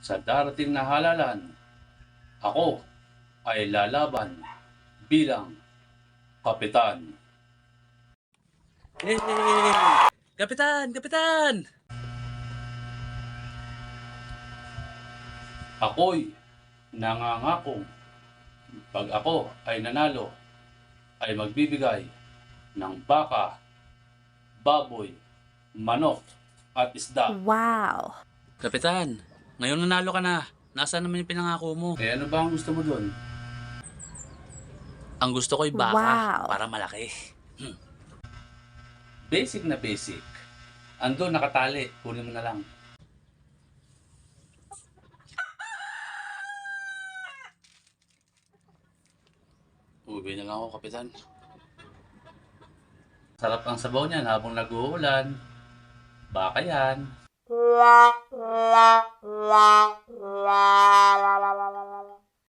Sa darating na halalan, ako ay lalaban bilang kapitan. Hey! Kapitan! Kapitan! Ako'y nangangakong pag ako ay nanalo ay magbibigay ng baka, baboy, manok at isda. Wow. Kapitan, ngayon nanalo ka na. Nasaan naman yung pinangako mo? Eh ano ba ang gusto mo doon? Ang gusto ko'y baka Wow. para malaki. Basic na basic. Ando nakatali, kunin mo na lang. Uwi na lang ako, Kapitan. Sarap ang sabaw niyan habang nag-uulan. Baka yan.